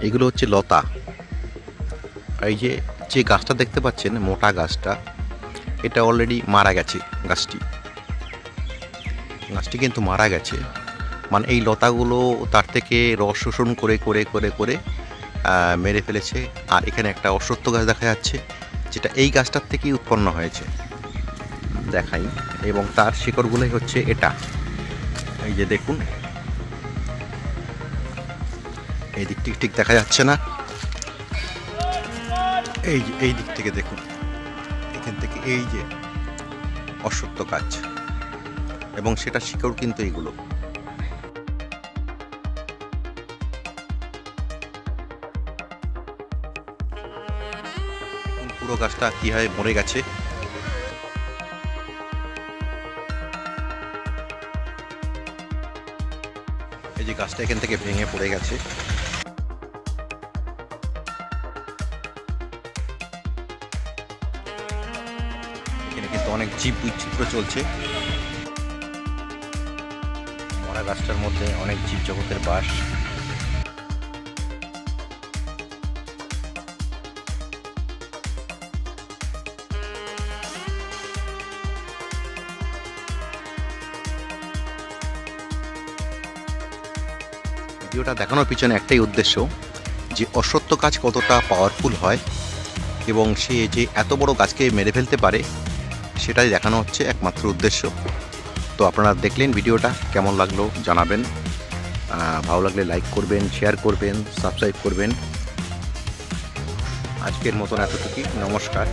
এগুলো হচ্ছে লতা। এই যে যে গাছটা দেখতে পাচ্ছেন, মোটা গাছটা, এটা অলরেডি মারা গেছে। গাছটি কিন্তু মারা গেছে, মানে এই লতাগুলো তার থেকে রস শোষণ করে করে করে করে মেরে ফেলেছে। আর এখানে একটা অশ্বত্থ গাছ দেখা যাচ্ছে, যেটা এই গাছটার থেকেই উৎপন্ন হয়েছে, দেখাই। এবং তার শিকড়গুলোই হচ্ছে এটা। এই যে দেখুন, এই দিক থেকে ঠিক দেখা যাচ্ছে না, এই দিক থেকে দেখুন, এখান থেকে এই যে অশ্বত্থ গাছ, এবং সেটা শিকড় কিন্তু এইগুলো। পুরো গাছটা কিভাবে মরে গেছে। এই যে গাছটা এখান থেকে ভেঙে পড়ে গেছে। এখানে কিন্তু অনেক জীব বৈচিত্র্য চলছে। মরা গাছটার মধ্যে অনেক জীব জগতের বাস। ভিডিওটা দেখানোর পিছনে একটাই উদ্দেশ্য, যে অশ্বত্থ গাছ কতটা পাওয়ারফুল হয় এবং সে যে এত বড় গাছকে মেরে ফেলতে পারে, সেটাই দেখানো হচ্ছে একমাত্র উদ্দেশ্য। তো আপনারা দেখলেন ভিডিওটা, কেমন লাগলো জানাবেন। ভালো লাগলে লাইক করবেন, শেয়ার করবেন, সাবস্ক্রাইব করবেন। আজকের মতন এতটুকুই। নমস্কার।